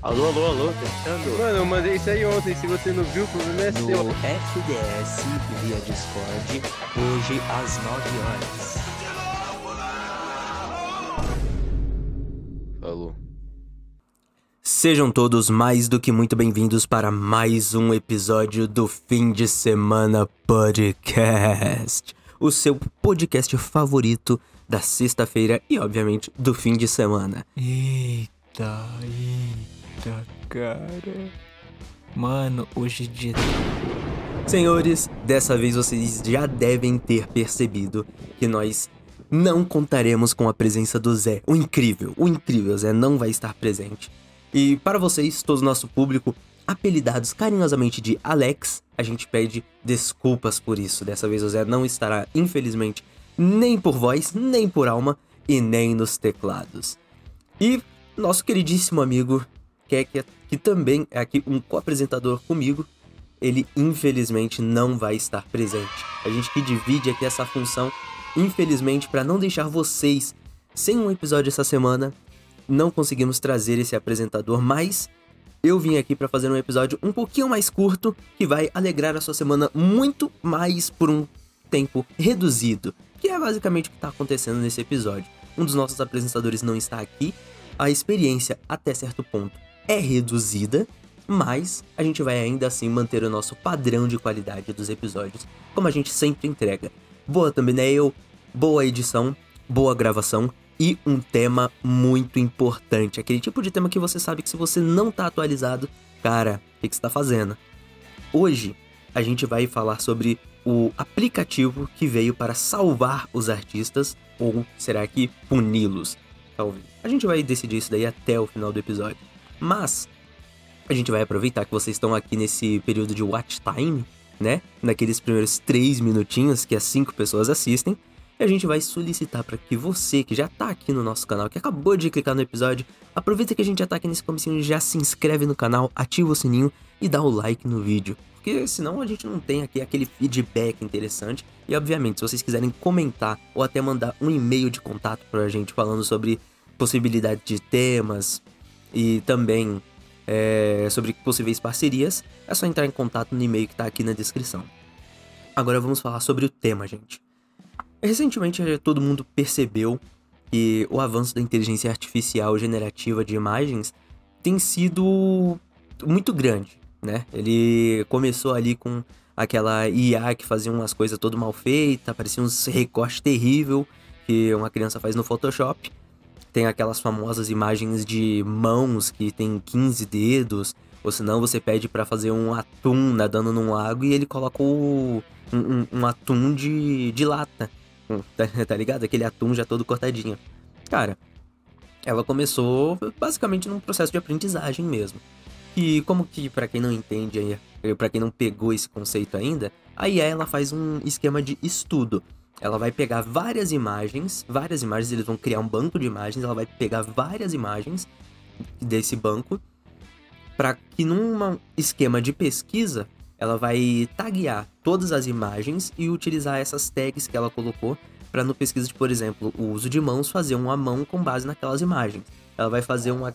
Alô, alô, alô, testando. Mano, eu mandei isso aí ontem, se você não viu, o problema é seu. No FDS via Discord, hoje às 9 horas. Falou. Sejam todos mais do que muito bem-vindos para mais um episódio do Fim de Semana Podcast. O seu podcast favorito da sexta-feira e, obviamente, do fim de semana. Eita, cara. Mano, hoje é dia. Senhores, dessa vez vocês já devem ter percebido que nós não contaremos com a presença do Zé. O incrível Zé não vai estar presente. E para vocês, todo o nosso público, apelidados carinhosamente de Alex, a gente pede desculpas por isso. Dessa vez o Zé não estará, infelizmente, nem por voz, nem por alma e nem nos teclados. E nosso queridíssimo amigo, que também é aqui um co-apresentador comigo, ele infelizmente não vai estar presente. A gente que divide aqui essa função, infelizmente, para não deixar vocês sem um episódio essa semana, não conseguimos trazer esse apresentador, mas eu vim aqui para fazer um episódio um pouquinho mais curto, que vai alegrar a sua semana muito mais por um tempo reduzido, que é basicamente o que está acontecendo nesse episódio. Um dos nossos apresentadores não está aqui, a experiência até certo ponto é reduzida, mas a gente vai ainda assim manter o nosso padrão de qualidade dos episódios, como a gente sempre entrega. Boa thumbnail, boa edição, boa gravação e um tema muito importante. Aquele tipo de tema que você sabe que se você não tá atualizado, cara, o que você tá fazendo? Hoje a gente vai falar sobre o aplicativo que veio para salvar os artistas, ou será que puni-los? Talvez. A gente vai decidir isso daí até o final do episódio. Mas a gente vai aproveitar que vocês estão aqui nesse período de watch time, né? Naqueles primeiros 3 minutinhos que as 5 pessoas assistem. E a gente vai solicitar para que você, que já tá aqui no nosso canal, que acabou de clicar no episódio, aproveita que a gente já tá aqui nesse comecinho, já se inscreve no canal, ativa o sininho e dá o like no vídeo. Porque senão a gente não tem aqui aquele feedback interessante. E obviamente, se vocês quiserem comentar ou até mandar um e-mail de contato pra gente falando sobre possibilidade de temas e também sobre possíveis parcerias, é só entrar em contato no e-mail que tá aqui na descrição. Agora vamos falar sobre o tema, gente. Recentemente todo mundo percebeu que o avanço da inteligência artificial generativa de imagens tem sido muito grande, né? Ele começou ali com aquela IA que fazia umas coisas todo mal feitas, parecia uns recortes terrível que uma criança faz no Photoshop. Tem aquelas famosas imagens de mãos que tem 15 dedos, ou senão você pede pra fazer um atum nadando num lago e ele coloca um atum de lata. Tá ligado? Aquele atum já todo cortadinho. Cara, ela começou basicamente num processo de aprendizagem mesmo. E como que, pra quem não entende, pra quem não pegou esse conceito ainda, a IA ela faz um esquema de estudo. Ela vai pegar várias imagens, eles vão criar um banco de imagens, ela vai pegar várias imagens desse banco, pra que num esquema de pesquisa, ela vai taguear todas as imagens e utilizar essas tags que ela colocou para no pesquisa de, por exemplo, o uso de mãos, fazer uma mão com base naquelas imagens. Ela vai fazer uma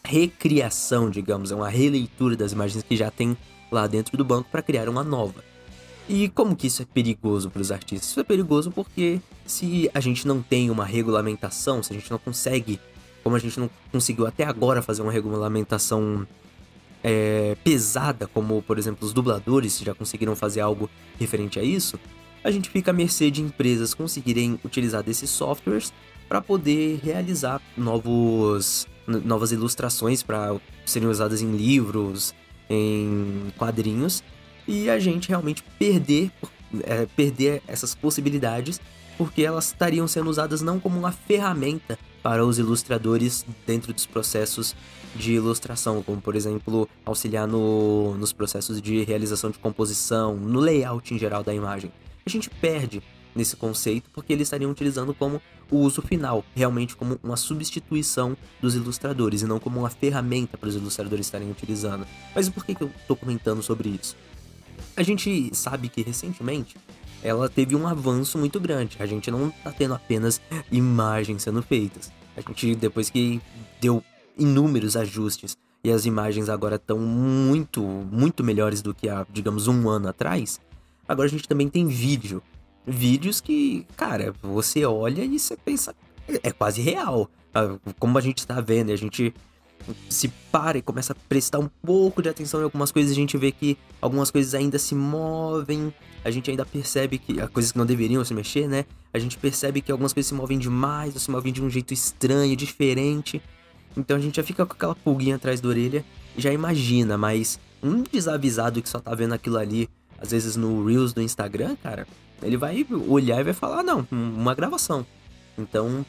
recriação, digamos, uma releitura das imagens que já tem lá dentro do banco para criar uma nova. E como que isso é perigoso para os artistas? Isso é perigoso porque se a gente não tem uma regulamentação, se a gente não consegue, como a gente não conseguiu até agora fazer uma regulamentação pesada, como por exemplo os dubladores já conseguiram fazer algo referente a isso, a gente fica à mercê de empresas conseguirem utilizar desses softwares para poder realizar novas ilustrações para serem usadas em livros, em quadrinhos, e a gente realmente perder essas possibilidades, porque elas estariam sendo usadas não como uma ferramenta para os ilustradores dentro dos processos de ilustração, como por exemplo auxiliar nos processos de realização de composição, no layout em geral da imagem. A gente perde nesse conceito porque eles estariam utilizando como o uso final, realmente como uma substituição dos ilustradores e não como uma ferramenta para os ilustradores estarem utilizando. Mas por que eu estou comentando sobre isso? A gente sabe que recentemente ela teve um avanço muito grande. A gente não tá tendo apenas imagens sendo feitas. A gente, depois que deu inúmeros ajustes e as imagens agora estão muito, muito melhores do que há, digamos, um ano atrás, agora a gente também tem vídeo. Vídeos que, cara, você olha e você pensa, é quase real. Como a gente tá vendo, a gente se para e começa a prestar um pouco de atenção em algumas coisas, a gente vê que algumas coisas ainda se movem, a gente ainda percebe que as coisas que não deveriam se mexer, né? A gente percebe que algumas coisas se movem demais, ou se movem de um jeito estranho, diferente. Então a gente já fica com aquela pulguinha atrás da orelha e já imagina, mas um desavisado que só tá vendo aquilo ali, às vezes no Reels do Instagram, cara, ele vai olhar e vai falar, não, uma gravação. Então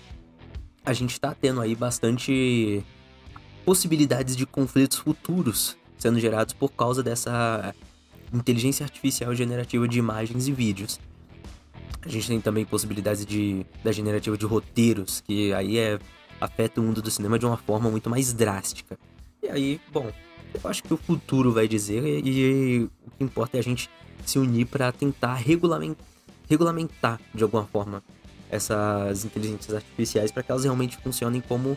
a gente tá tendo aí bastante possibilidades de conflitos futuros sendo gerados por causa dessa inteligência artificial generativa de imagens e vídeos. A gente tem também possibilidades da generativa de roteiros, que aí afeta o mundo do cinema de uma forma muito mais drástica. E aí, bom, eu acho que o futuro vai dizer, e o que importa é a gente se unir para tentar regulamentar de alguma forma essas inteligências artificiais para que elas realmente funcionem como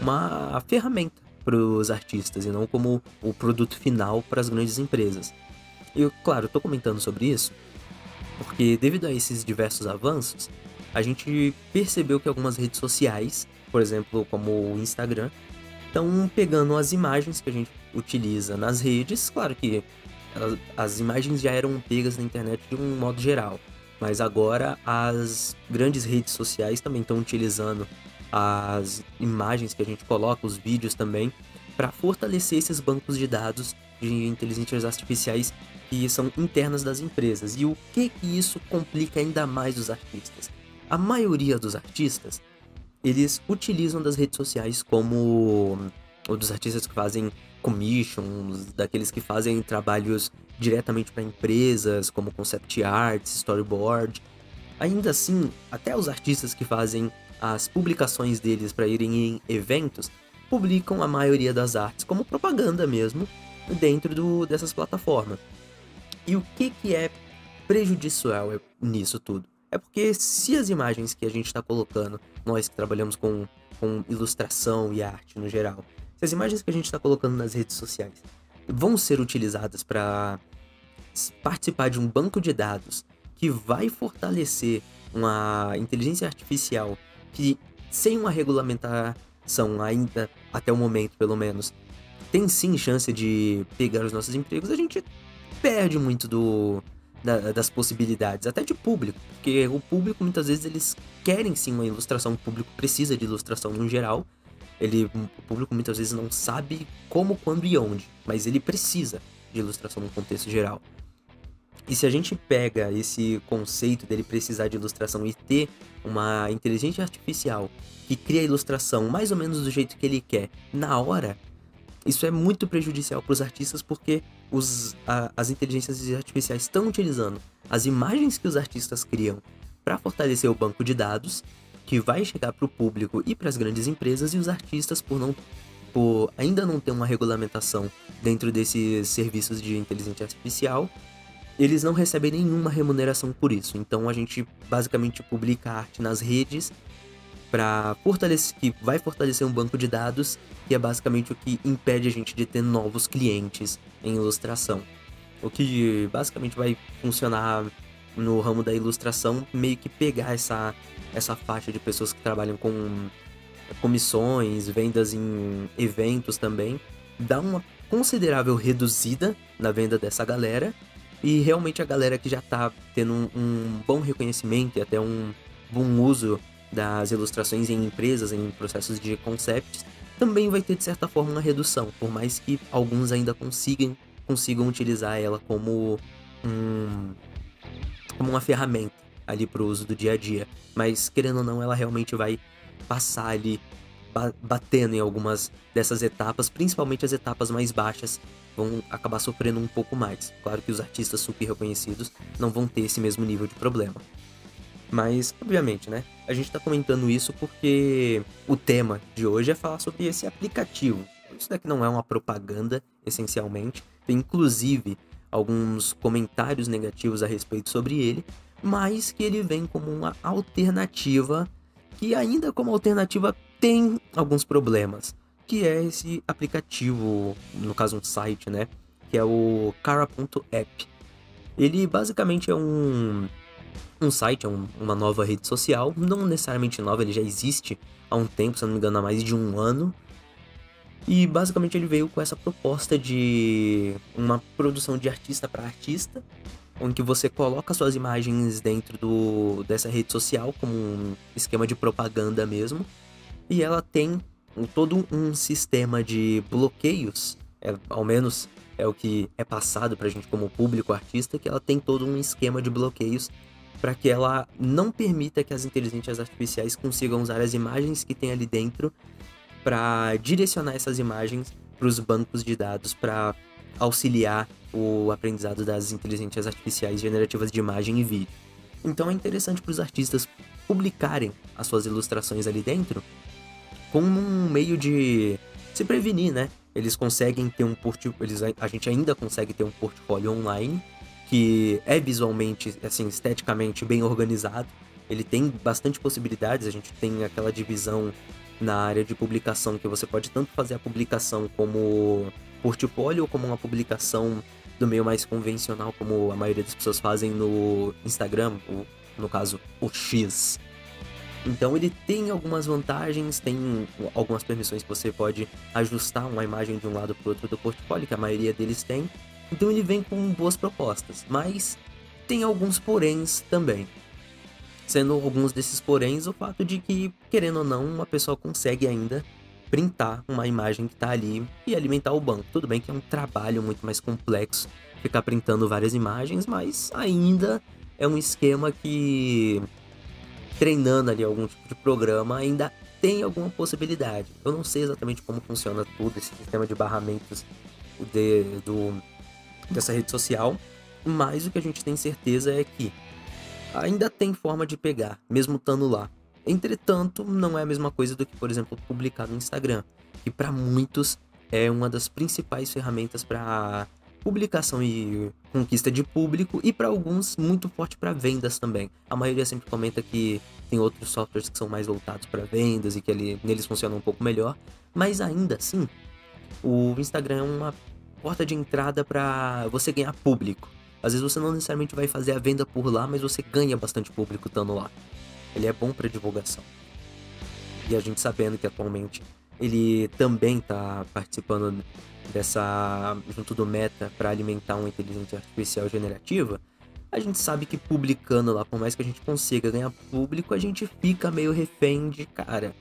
uma ferramenta para os artistas e não como o produto final para as grandes empresas. E, claro, eu tô comentando sobre isso porque, devido a esses diversos avanços, a gente percebeu que algumas redes sociais, por exemplo, como o Instagram, estão pegando as imagens que a gente utiliza nas redes. Claro que as imagens já eram pegas na internet de um modo geral, mas agora as grandes redes sociais também estão utilizando as imagens que a gente coloca, os vídeos também, para fortalecer esses bancos de dados de inteligências artificiais que são internas das empresas. E o que isso complica ainda mais os artistas? A maioria dos artistas, eles utilizam das redes sociais ou dos artistas que fazem commissions, daqueles que fazem trabalhos diretamente para empresas, como concept arts, storyboard. Ainda assim, até os artistas que fazem as publicações deles para irem em eventos, publicam a maioria das artes como propaganda mesmo, dentro dessas plataformas. E o que é prejudicial nisso tudo? É porque se as imagens que a gente está colocando, nós que trabalhamos com ilustração e arte no geral, se as imagens que a gente está colocando nas redes sociais vão ser utilizadas para participar de um banco de dados que vai fortalecer uma inteligência artificial que, sem uma regulamentação ainda, até o momento pelo menos, tem sim chance de pegar os nossos empregos, a gente perde muito das possibilidades, até de público, porque o público muitas vezes eles querem sim uma ilustração, o público precisa de ilustração no geral, o público muitas vezes não sabe como, quando e onde, mas ele precisa de ilustração no contexto geral. E se a gente pega esse conceito dele precisar de ilustração e ter uma inteligência artificial que cria a ilustração mais ou menos do jeito que ele quer na hora, isso é muito prejudicial para os artistas, porque as inteligências artificiais estão utilizando as imagens que os artistas criam para fortalecer o banco de dados, que vai chegar para o público e para as grandes empresas, e os artistas, por ainda não ter uma regulamentação dentro desses serviços de inteligência artificial, eles não recebem nenhuma remuneração por isso. Então a gente basicamente publica arte nas redes que vai fortalecer um banco de dados, que é basicamente o que impede a gente de ter novos clientes em ilustração. O que basicamente vai funcionar no ramo da ilustração, meio que pegar essa faixa de pessoas que trabalham com comissões, vendas em eventos também, dar uma considerável reduzida na venda dessa galera, e realmente a galera que já tá tendo um bom reconhecimento e até um bom uso das ilustrações em empresas, em processos de concepts, também vai ter de certa forma uma redução, por mais que alguns ainda consigam utilizar ela como uma ferramenta ali pro uso do dia a dia. Mas querendo ou não, ela realmente vai passar ali batendo em algumas dessas etapas, principalmente as etapas mais baixas vão acabar sofrendo um pouco mais. Claro que os artistas super reconhecidos não vão ter esse mesmo nível de problema. Mas, obviamente, né? A gente tá comentando isso porque o tema de hoje é falar sobre esse aplicativo. Isso daqui não é uma propaganda, essencialmente. Tem, inclusive, alguns comentários negativos a respeito sobre ele, mas que ele vem como uma alternativa, que ainda como alternativa tem alguns problemas. que é esse aplicativo, no caso um site, né? Que é o Cara.app. Ele basicamente é um site, é uma nova rede social, não necessariamente nova, ele já existe há um tempo, se eu não me engano, há mais de um ano. E basicamente ele veio com essa proposta de uma produção de artista para artista, onde você coloca suas imagens dentro dessa rede social como um esquema de propaganda mesmo. E ela tem todo um sistema de bloqueios, ao menos é o que é passado pra gente como público artista, que ela tem todo um esquema de bloqueios para que ela não permita que as inteligências artificiais consigam usar as imagens que tem ali dentro para direcionar essas imagens para os bancos de dados para auxiliar o aprendizado das inteligências artificiais generativas de imagem e vídeo. Então é interessante para os artistas publicarem as suas ilustrações ali dentro como um meio de se prevenir, né? Eles conseguem ter a gente ainda consegue ter um portfólio online que é visualmente, assim, esteticamente bem organizado. Ele tem bastante possibilidades, a gente tem aquela divisão na área de publicação que você pode tanto fazer a publicação como portfólio ou como uma publicação do meio mais convencional, como a maioria das pessoas fazem no Instagram, ou no caso, o X. Então ele tem algumas vantagens, tem algumas permissões que você pode ajustar uma imagem de um lado para o outro do portfólio, que a maioria deles tem. Então ele vem com boas propostas, mas tem alguns poréns também. Sendo alguns desses poréns o fato de que, querendo ou não, uma pessoa consegue ainda printar uma imagem que está ali e alimentar o banco. Tudo bem que é um trabalho muito mais complexo ficar printando várias imagens, mas ainda é um esquema que, treinando ali algum tipo de programa, ainda tem alguma possibilidade. Eu não sei exatamente como funciona tudo esse sistema de barramentos dessa rede social, mas o que a gente tem certeza é que ainda tem forma de pegar, mesmo estando lá. Entretanto, não é a mesma coisa do que, por exemplo, publicar no Instagram, que para muitos é uma das principais ferramentas para publicação e conquista de público, e para alguns muito forte para vendas também. A maioria sempre comenta que tem outros softwares que são mais voltados para vendas e que neles funciona um pouco melhor, mas ainda assim, o Instagram é uma porta de entrada para você ganhar público. Às vezes você não necessariamente vai fazer a venda por lá, mas você ganha bastante público estando lá. Ele é bom para divulgação. E a gente sabendo que atualmente ele também está participando junto do Meta para alimentar uma inteligência artificial generativa, a gente sabe que publicando lá, por mais que a gente consiga ganhar público, a gente fica meio refém de, cara,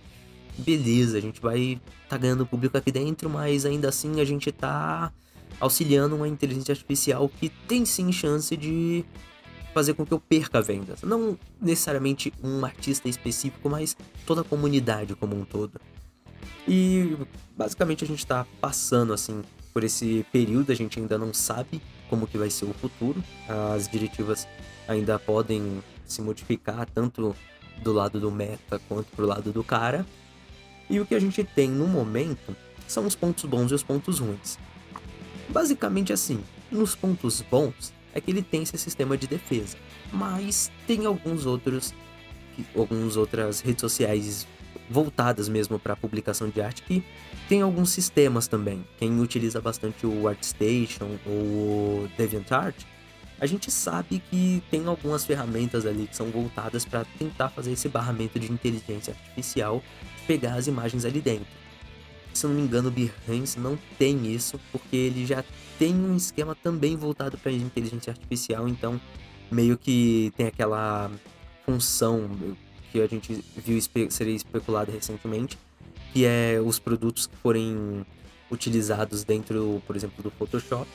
beleza, a gente vai tá ganhando público aqui dentro, mas ainda assim a gente tá auxiliando uma inteligência artificial que tem sim chance de fazer com que eu perca vendas. Não necessariamente um artista específico, mas toda a comunidade como um todo. E basicamente a gente tá passando assim por esse período, a gente ainda não sabe como que vai ser o futuro. As diretivas ainda podem se modificar tanto do lado do Meta quanto pro lado do cara. E o que a gente tem no momento são os pontos bons e os pontos ruins. Basicamente assim, nos pontos bons é que ele tem esse sistema de defesa, mas tem algumas outras redes sociais voltadas mesmo para publicação de arte que tem alguns sistemas também. Quem utiliza bastante o ArtStation ou o DeviantArt, a gente sabe que tem algumas ferramentas ali que são voltadas para tentar fazer esse barramento de inteligência artificial, pegar as imagens ali dentro. Se eu não me engano, o Behance não tem isso, porque ele já tem um esquema também voltado para inteligência artificial, então meio que tem aquela função que a gente viu ser especulada recentemente, que é os produtos que forem utilizados dentro, por exemplo, do Photoshop.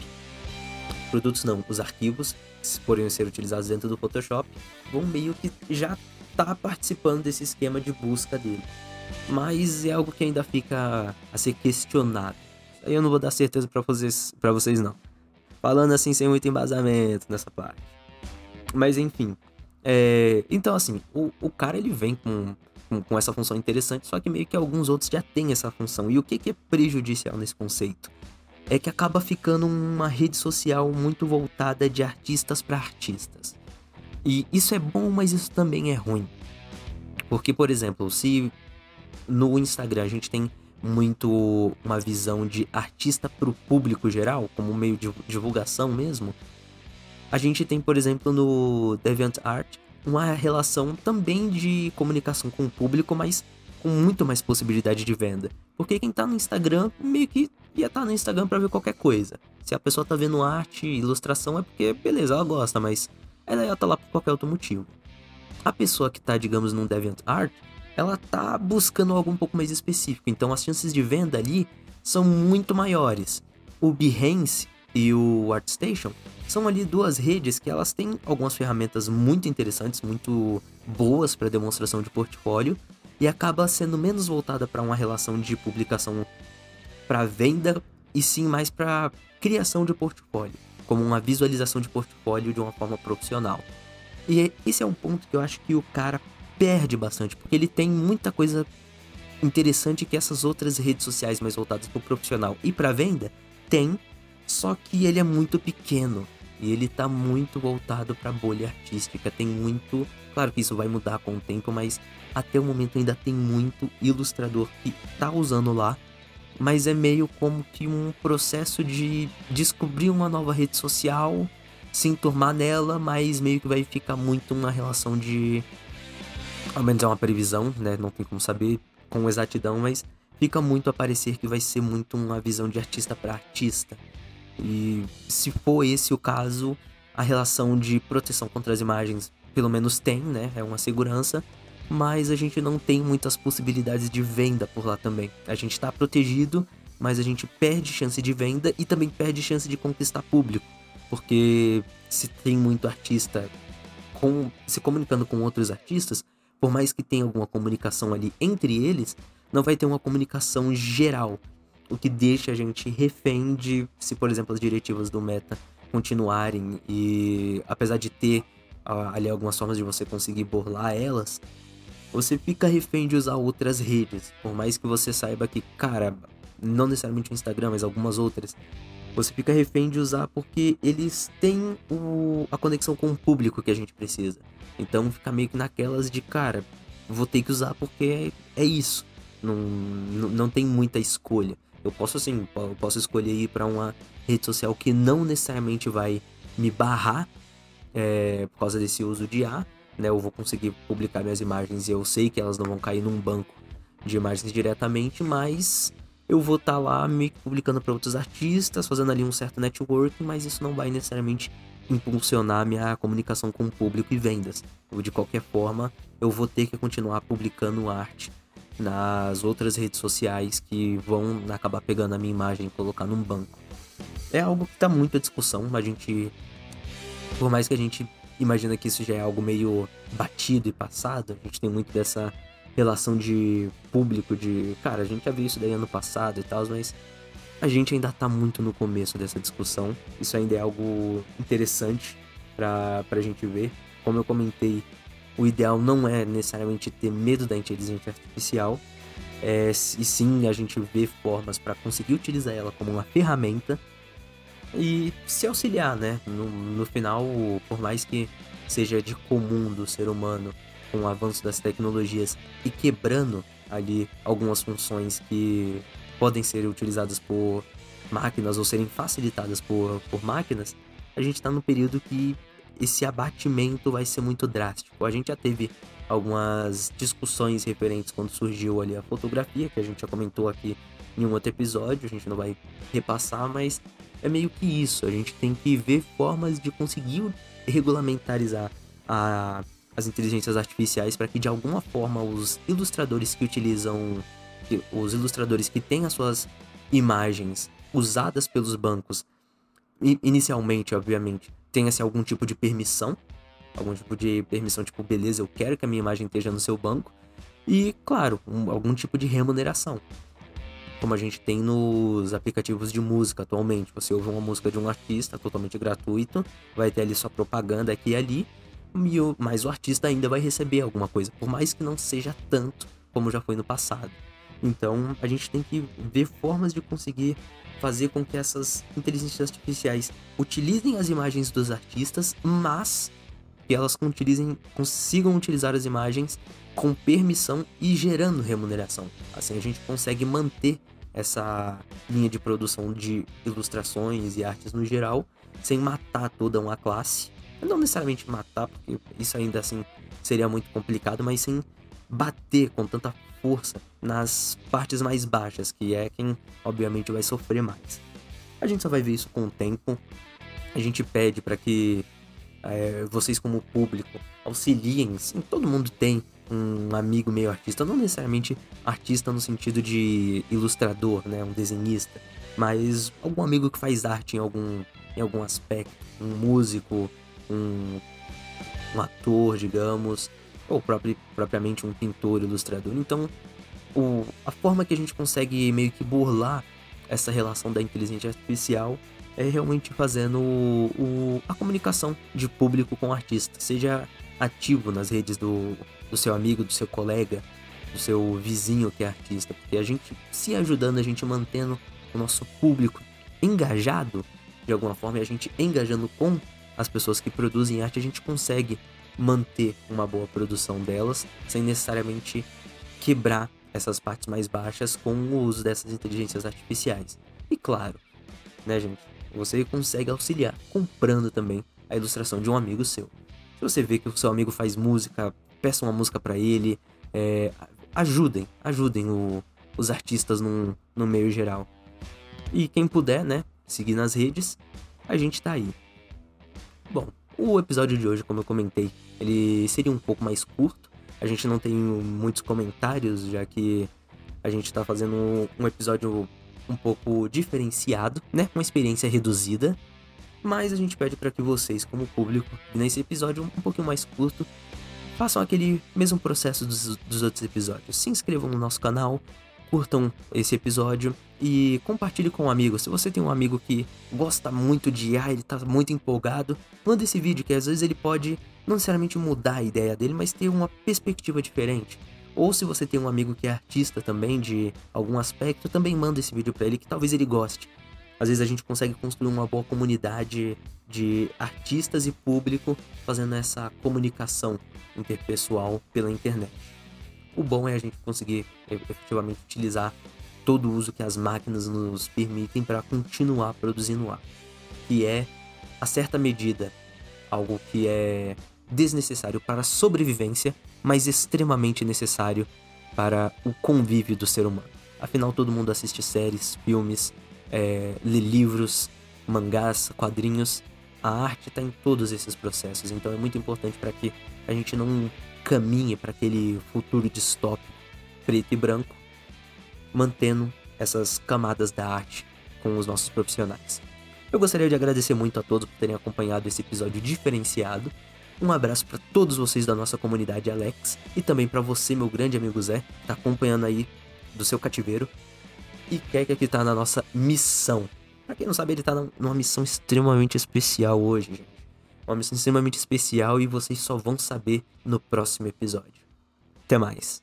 Produtos não, os arquivos que forem ser utilizados dentro do Photoshop vão meio que já tá participando desse esquema de busca dele. Mas é algo que ainda fica a ser questionado. Aí eu não vou dar certeza pra vocês não. Falando assim sem muito embasamento nessa parte. Mas enfim. Então assim, o cara ele vem com essa função interessante, só que meio que alguns outros já têm essa função. E o que é prejudicial nesse conceito? É que acaba ficando uma rede social muito voltada de artistas para artistas. E isso é bom, mas isso também é ruim. Porque, por exemplo, se no Instagram a gente tem muito uma visão de artista pro público geral, como um meio de divulgação mesmo, a gente tem, por exemplo, no DeviantArt, uma relação também de comunicação com o público, mas com muito mais possibilidade de venda. Porque quem tá no Instagram, meio que ia estar no Instagram pra ver qualquer coisa. Se a pessoa tá vendo arte, ilustração, é porque, beleza, ela gosta, mas ela ia tá lá por qualquer outro motivo. A pessoa que tá, digamos, num DeviantArt, ela tá buscando algo um pouco mais específico, então as chances de venda ali são muito maiores. O Behance e o ArtStation são ali duas redes que elas têm algumas ferramentas muito interessantes, muito boas para demonstração de portfólio, e acaba sendo menos voltada para uma relação de publicação para venda e sim mais para criação de portfólio, como uma visualização de portfólio de uma forma profissional. E esse é um ponto que eu acho que o cara perde bastante, porque ele tem muita coisa interessante que essas outras redes sociais mais voltadas para o profissional e para venda tem, só que ele é muito pequeno e ele tá muito voltado para bolha artística. Tem muito, claro que isso vai mudar com o tempo, mas até o momento ainda tem muito ilustrador que tá usando lá, mas é meio como que um processo de descobrir uma nova rede social, se enturmar nela, mas meio que vai ficar muito uma relação de, ao menos é uma previsão, né? Não tem como saber com exatidão, mas fica muito a parecer que vai ser muito uma visão de artista para artista. E se for esse o caso, a relação de proteção contra as imagens pelo menos tem, né? É uma segurança, mas a gente não tem muitas possibilidades de venda por lá também. A gente tá protegido, mas a gente perde chance de venda e também perde chance de conquistar público. Porque se tem muito artista se comunicando com outros artistas, por mais que tenha alguma comunicação ali entre eles, não vai ter uma comunicação geral. O que deixa a gente refém de, se por exemplo as diretivas do Meta continuarem e apesar de ter ali algumas formas de você conseguir burlar elas, você fica refém de usar outras redes. Por mais que você saiba que, cara, não necessariamente o Instagram, mas algumas outras, você fica refém de usar porque eles têm a conexão com o público que a gente precisa. Então fica meio que naquelas de, cara, vou ter que usar porque é isso. Não tem muita escolha. Eu posso escolher ir para uma rede social que não necessariamente vai me barrar por causa desse uso de IA, né? Eu vou conseguir publicar minhas imagens e eu sei que elas não vão cair num banco de imagens diretamente, mas eu vou estar lá me publicando para outros artistas, fazendo ali um certo networking, mas isso não vai necessariamente impulsionar minha comunicação com o público e vendas. De qualquer forma, eu vou ter que continuar publicando arte nas outras redes sociais que vão acabar pegando a minha imagem e colocar num banco. É algo que tá muito à discussão, por mais que a gente imagina que isso já é algo meio batido e passado, a gente tem muito dessa relação de público, cara, a gente já viu isso daí ano passado e tal, mas a gente ainda tá muito no começo dessa discussão. Isso ainda é algo interessante pra gente ver. Como eu comentei, o ideal não é necessariamente ter medo da inteligência artificial, e sim a gente ver formas para conseguir utilizar ela como uma ferramenta e se auxiliar, né? No final, por mais que seja de comum do ser humano com o avanço das tecnologias e quebrando ali algumas funções que podem ser utilizadas por máquinas ou serem facilitadas por máquinas, a gente está num período que esse abatimento vai ser muito drástico. A gente já teve algumas discussões referentes quando surgiu ali a fotografia, que a gente já comentou aqui em um outro episódio, a gente não vai repassar, mas é meio que isso. A gente tem que ver formas de conseguir regulamentarizar as inteligências artificiais para que de alguma forma os ilustradores que têm as suas imagens usadas pelos bancos, inicialmente, obviamente, tenha-se algum tipo de permissão, tipo, beleza, eu quero que a minha imagem esteja no seu banco, e, claro, algum tipo de remuneração, como a gente tem nos aplicativos de música atualmente. Você ouve uma música de um artista totalmente gratuito, vai ter ali sua propaganda aqui e ali, mas o artista ainda vai receber alguma coisa, por mais que não seja tanto como já foi no passado. Então a gente tem que ver formas de conseguir fazer com que essas inteligências artificiais utilizem as imagens dos artistas, mas que elas consigam utilizar as imagens com permissão e gerando remuneração. Assim a gente consegue manter essa linha de produção de ilustrações e artes no geral, sem matar toda uma classe. Não necessariamente matar, porque isso ainda assim seria muito complicado, mas sem bater com tanta força nas partes mais baixas, que é quem obviamente vai sofrer mais. A gente só vai ver isso com o tempo. A gente pede para que vocês como público auxiliem. Sim, todo mundo tem um amigo meio artista, não necessariamente artista no sentido de ilustrador, né, um desenhista, mas algum amigo que faz arte em algum aspecto, um músico, um ator, digamos, ou propriamente um pintor, ilustrador. Então, a forma que a gente consegue meio que burlar essa relação da inteligência artificial é realmente fazendo a comunicação de público com o artista. Seja ativo nas redes do seu amigo, do seu colega, do seu vizinho que é artista. Porque a gente se ajudando, a gente mantendo o nosso público engajado de alguma forma, e a gente engajando com as pessoas que produzem arte, a gente consegue manter uma boa produção delas, sem necessariamente quebrar essas partes mais baixas com o uso dessas inteligências artificiais. E claro, né, gente, você consegue auxiliar comprando também a ilustração de um amigo seu. Se você vê que o seu amigo faz música, peça uma música pra ele, ajudem os artistas no meio geral. E quem puder, né, seguir nas redes, a gente tá aí. Bom, o episódio de hoje, como eu comentei, ele seria um pouco mais curto. A gente não tem muitos comentários, já que a gente tá fazendo um episódio um pouco diferenciado, né? Uma experiência reduzida. Mas a gente pede para que vocês, como público, nesse episódio um pouquinho mais curto, façam aquele mesmo processo dos outros episódios. Se inscrevam no nosso canal, curtam esse episódio e compartilhe com um amigo. Se você tem um amigo que gosta muito de ele tá muito empolgado, manda esse vídeo, que às vezes ele pode não necessariamente mudar a ideia dele, mas ter uma perspectiva diferente. Ou se você tem um amigo que é artista também, de algum aspecto, também manda esse vídeo pra ele, que talvez ele goste. Às vezes a gente consegue construir uma boa comunidade de artistas e público fazendo essa comunicação interpessoal pela internet. O bom é a gente conseguir efetivamente utilizar todo o uso que as máquinas nos permitem para continuar produzindo arte, que é, a certa medida, algo que é desnecessário para a sobrevivência, mas extremamente necessário para o convívio do ser humano. Afinal, todo mundo assiste séries, filmes, lê livros, mangás, quadrinhos. A arte está em todos esses processos, então é muito importante para que a gente não caminhe para aquele futuro distópico preto e branco, mantendo essas camadas da arte com os nossos profissionais. Eu gostaria de agradecer muito a todos por terem acompanhado esse episódio diferenciado. Um abraço para todos vocês da nossa comunidade Alex, e também para você, meu grande amigo Zé, que tá acompanhando aí do seu cativeiro e quer que aqui tá na nossa missão. Pra quem não sabe, ele tá numa missão extremamente especial hoje, gente. Uma missão extremamente especial, e vocês só vão saber no próximo episódio. Até mais.